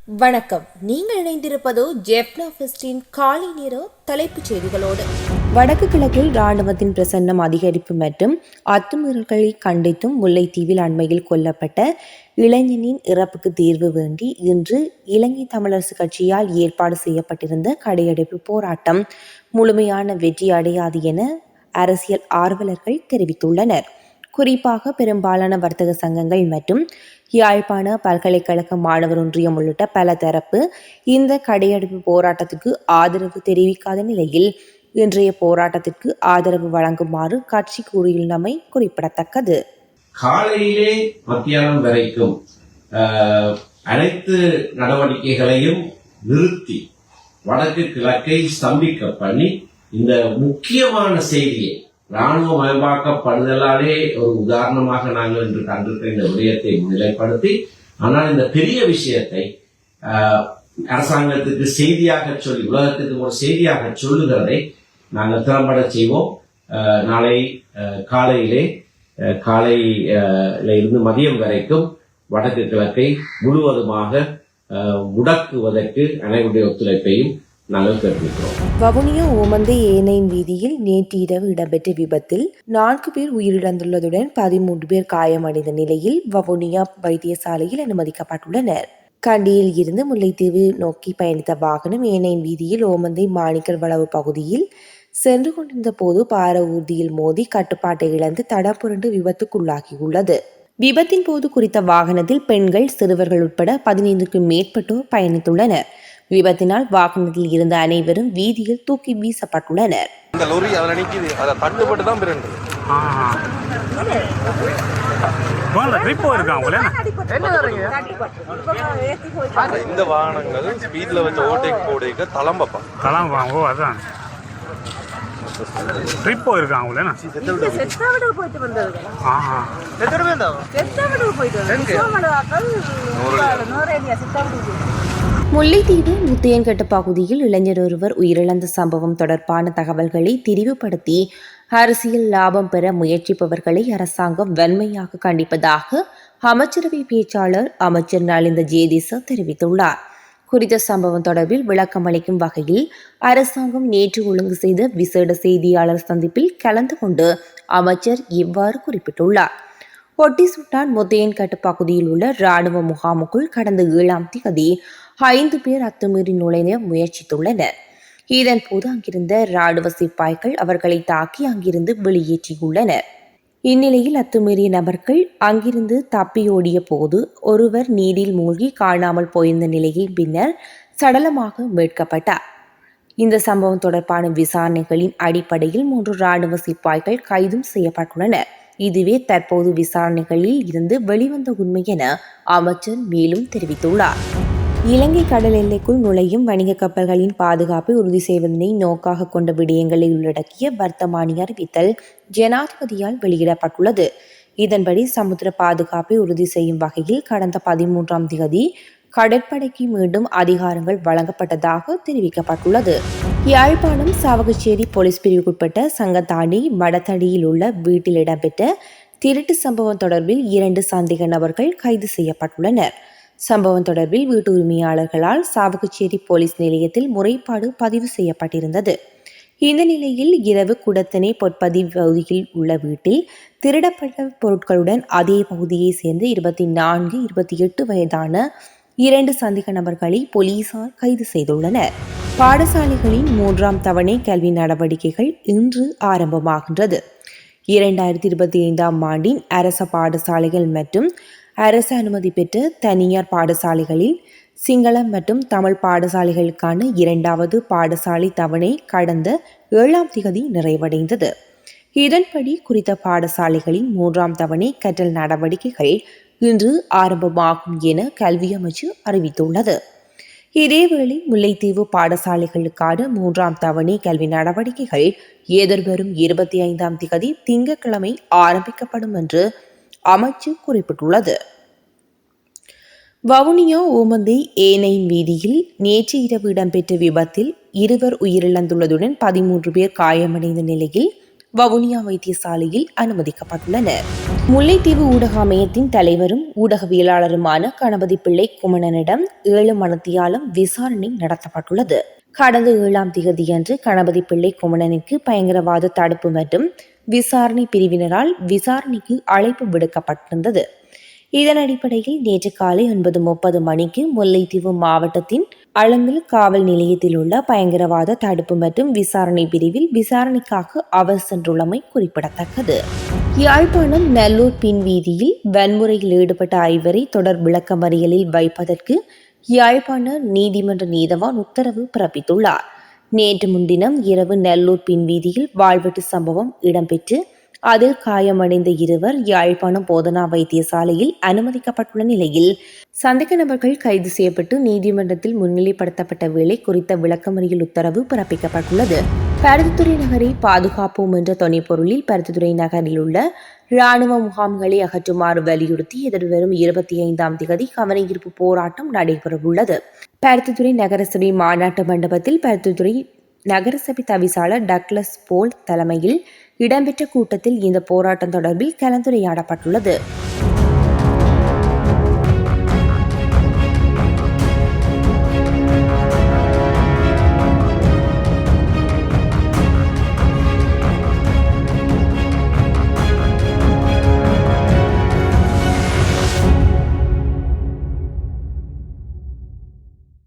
வணக்கம். நீங்கள் இணைந்திருப்பது ஜெஃப்னா ஃபெஸ்டின் காலை நேர தலைப்புச் செய்திகளோடு. வடக்கு கிழக்கில் இராணுவத்தின் பிரசன்னம் அதிகரிப்பு மற்றும் அத்துமீறல்களை கண்டித்தும் முல்லைத்தீவில் அண்மையில் கொல்லப்பட்ட இளைஞனின் இறப்புக்கு தீர்வு வேண்டி இன்று இலங்கை தமிழரசு கட்சியால் ஏற்பாடு செய்யப்பட்டிருந்த கடையடைப்பு போராட்டம் முழுமையான வெற்றி அடையாது என அரசியல் ஆர்வலர்கள் தெரிவித்துள்ளனர். குறிப்பாக பெரும்பாலான வர்த்தக சங்கங்கள் மற்றும் யாழ்ப்பாண பல்கலைக்கழக மாணவர் ஒன்றியம் உள்ளிட்ட பல தரப்பு இந்த கடையடைப்பு போராட்டத்திற்கு ஆதரவு தெரிவிக்காத நிலையில் இன்றைய போராட்டத்திற்கு ஆதரவு வழங்குமாறு கட்சி கூறியுள்ளமை குறிப்பிடத்தக்கது. காலையிலே மத்தியானம் வரைக்கும் அனைத்து நடவடிக்கைகளையும் நிறுத்தி வடக்கு கிழக்கை ஸ்தம்பிக்க பண்ணி இந்த முக்கியமான செய்தியை இராணுவமயமாக்கப்படுதலாலே ஒரு உதாரணமாக நாங்கள் இன்று கண்டிருக்கிற இந்த விடயத்தை முன்னிலைப்படுத்தி, ஆனால் இந்த பெரிய விஷயத்தை அரசாங்கத்துக்கு செய்தியாக சொல்லி உலகத்துக்கு ஒரு செய்தியாக சொல்லுகிறதை நாங்கள் திறம்பட செய்வோம். நாளை காலையில இருந்து மதியம் வரைக்கும் வடக்கு கிழக்கை முழுவதுமாக முடக்குவதற்கு அனைவருடைய ஒத்துழைப்பையும் நாங்கள் கேட்டிருக்கிறோம். வவுனியா ஓமந்தை ஏனையின் வீதியில் நேற்று இரவு இடம்பெற்ற விபத்தில் 4 பேர் உயிரிழந்துள்ளதுடன் 13 பேர் காயமடைந்த நிலையில் வவுனியா வைத்தியசாலையில் அனுமதிக்கப்பட்டுள்ளனர். கண்டியில் இருந்து முல்லைத்தீவு நோக்கி பயணித்த வாகனம் ஏனையின் வீதியில் ஓமந்தை மாணிக்கல் வளவு பகுதியில் சென்று கொண்டிருந்த போது பார ஊர்தியில் மோதி கட்டுப்பாட்டை இழந்து தடப்புரண்டு விபத்துக்குள்ளாகியுள்ளது. விபத்தின் போது குறித்த வாகனத்தில் பெண்கள், சிறுவர்கள் உட்பட 15க்கும் மேற்பட்டோர் பயணித்துள்ளனர். விபத்தினால் வாகனத்தில் இருந்த அனைவரும் வீதியில் தூக்கி வீசப்பட்டுள்ளனர். இந்த வாகனங்கள் ஸ்பீட்ல வச்ச ஓட்டேக் போடுக தளம்பப்பா அதான் ட்ரிப் போயிருக்காங்க. முல்லைத்தீவு முத்தையன்கட்டு பகுதியில் இளைஞர் ஒருவர் உயிரிழந்த சம்பவம் தொடர்பான தகவல்களை திரிவுபடுத்தி அரசியல் லாபம் பெற முயற்சிப்பவர்களை அரசாங்கம் வன்மையாக கண்டிப்பதாக அமைச்சரவை பேச்சாளர் அமைச்சர் நலிந்த ஜேதிச தெரிவித்துள்ளார். குறித்த சம்பவம் தொடர்பில் விளக்கமளிக்கும் வகையில் அரசாங்கம் நேற்று ஒழுங்கு செய்த விசேட செய்தியாளர் சந்திப்பில் கலந்து கொண்டு அமைச்சர் இவ்வாறு குறிப்பிட்டுள்ளார். ஒட்டி சுட்டான் முத்தையன்கட்டு பகுதியில் உள்ள இராணுவ முகாமுக்குள் கடந்த 7ஆம் தேதி 5 பேர் அத்துமீறி நுழைய முயற்சித்துள்ளனர். இதன்போது அங்கிருந்த இராணுவ சிப்பாய்கள் அவர்களை தாக்கி அங்கிருந்து வெளியேற்றியுள்ளனர். இந்நிலையில் அத்துமீறிய நபர்கள் அங்கிருந்து தப்பியோடிய போது ஒருவர் நீரில் மூழ்கி காணாமல் போயிருந்த நிலையில் பின்னர் சடலமாக மீட்கப்பட்டார். இந்த சம்பவம் தொடர்பான விசாரணைகளின் அடிப்படையில் 3 இராணுவ சிப்பாய்கள் கைதும் செய்யப்பட்டுள்ளனர். இதுவே தற்போது விசாரணைகளில் இருந்து வெளிவந்த உண்மை என அமைச்சர் மேலும் தெரிவித்துள்ளார். இலங்கை கடல் எல்லைக்குள் நுழையும் வணிக கப்பல்களின் பாதுகாப்பை உறுதி செய்வதனை நோக்காக கொண்ட விடயங்களை உள்ளடக்கிய வர்த்தமானி அறிவித்தல் ஜனாதிபதியால் வெளியிடப்பட்டுள்ளது. இதன்படி சமுத்திர பாதுகாப்பை உறுதி செய்யும் வகையில் கடந்த 13ஆம் தேதி கடற்படைக்கு மீண்டும் அதிகாரங்கள் வழங்கப்பட்டதாக தெரிவிக்கப்பட்டுள்ளது. யாழ்ப்பாணம் சாவகச்சேரி போலீஸ் பிரிவுக்குட்பட்ட சங்கத்தாண்டி மடத்தடியில் உள்ள வீட்டில் இடம்பெற்ற திருட்டு சம்பவம் தொடர்பில் 2 சந்தேக நபர்கள் கைது செய்யப்பட்டுள்ளனர். சம்பவம் தொடர்பில் வீட்டு உரிமையாளர்களால் சாவகச்சேரி போலீஸ் நிலையத்தில் முறைப்பாடு பதிவு செய்யப்பட்டிருந்தது. இந்த நிலையில் இரவு குடத்தனை பொற்பதிவு பகுதியில் உள்ள வீட்டில் திருடப்பட்ட பொருட்களுடன் அதே பகுதியை சேர்ந்து 24, 28 வயதான 2 சந்தேக நபர்களை போலீசார் கைது செய்துள்ளனர். பாடசாலைகளின் 3ஆம் தவணை கல்வி நடவடிக்கைகள் இன்று ஆரம்பமாகின்றது. 2025ஆம் ஆண்டின் அரச பாடசாலைகள் மற்றும் அரசு அனுமதி பெற்ற தனியார் பாடசாலைகளில் சிங்களம் மற்றும் தமிழ் பாடசாலைகளுக்கான 2வது பாடசாலை தவணை கடந்த 7ஆம் தேதி நிறைவடைந்தது. இதன்படி குறித்த பாடசாலைகளின் 3ஆம் தவணை கற்றல் நடவடிக்கைகள் இன்று ஆரம்பமாகும் என கல்வி அமைச்சு அறிவித்துள்ளது. இதேவேளை முல்லைத்தீவு பாடசாலைகளுக்கான 3ஆம் தவணை கல்வி நடவடிக்கைகள் எதிர்வரும் 25ஆம் தேதி திங்கட்கிழமை ஆரம்பிக்கப்படும் என்று அமைச்சு குறிப்பிட்டுள்ளது. வவுனியா ஓமந்தை ஏனையின் வீதியில் நேற்று இரவு இடம்பெற்ற விபத்தில் 2 உயிரிழந்துள்ளதுடன் 13 பேர் காயமடைந்த நிலையில் வவுனியா வைத்தியசாலையில் அனுமதிக்கப்பட்டுள்ளனர். முல்லைத்தீவு ஊடக அமையத்தின் தலைவரும் ஊடகவியலாளருமான கணபதி பிள்ளை குமணனிடம் 7 மணித்தியாலம் விசாரணை நடத்தப்பட்டுள்ளது. கடந்த 7ஆம் தேதியன்று கணபதி பிள்ளை குமணனுக்கு பயங்கரவாத தடுப்பு மற்றும் விசாரணை பிரிவினரால் விசாரணைக்கு அழைப்பு விடுக்கப்பட்டிருந்தது. இதன் அடிப்படையில் நேற்று காலை 9:30 மணிக்கு முல்லைத்தீவு மாவட்டத்தின் அளம்பில் காவல் நிலையத்தில் உள்ள பயங்கரவாத தடுப்பு மற்றும் விசாரணை பிரிவில் விசாரணைக்காக அவர் சென்றுள்ளமை குறிப்பிடத்தக்கது. யாழ்ப்பாணம் நல்லூர் பின்வீதியில் வன்முறையில் ஈடுபட்ட 5 தொடர் விளக்கமறியலில் வைப்பதற்கு யாழ்ப்பாண நீதிமன்ற நீதவான் உத்தரவு பிறப்பித்துள்ளார். நேற்று முன்தினம் இரவு நல்லூர் பின்வீதியில் வாழ்வெட்டு சம்பவம் இடம்பெற்று அதில் காயமடைந்த 2 யாழ்ப்பாணம் போதனா வைத்தியசாலையில் அனுமதிக்கப்பட்டுள்ள நிலையில் சந்தேக நபர்கள் கைது செய்யப்பட்டு நீதிமன்றத்தில் முன்னிலைப்படுத்தப்பட்ட வேளை குறித்த விளக்கமறியல் உத்தரவு பிறப்பிக்கப்பட்டுள்ளது. பருத்தித்துறை நகரை பாதுகாப்போம் என்ற தொனிப்பொருளில் பருத்தித்துறை நகரில் உள்ள இராணுவ முகாம்களை அகற்றுமாறு வலியுறுத்தி எதிர்வரும் 25ஆம் தேதி கவனஈர்ப்பு போராட்டம் நடைபெறவுள்ளது. பருத்தித்துறை நகரசபை மாநாட்டு மண்டபத்தில் பருத்தித்துறை நகரசபை தவிசாளர் டக்ளஸ் போல் தலைமையில் இடம்பெற்ற கூட்டத்தில் இந்த போராட்டம் தொடர்பில் கலந்துரையாடப்பட்டுள்ளது.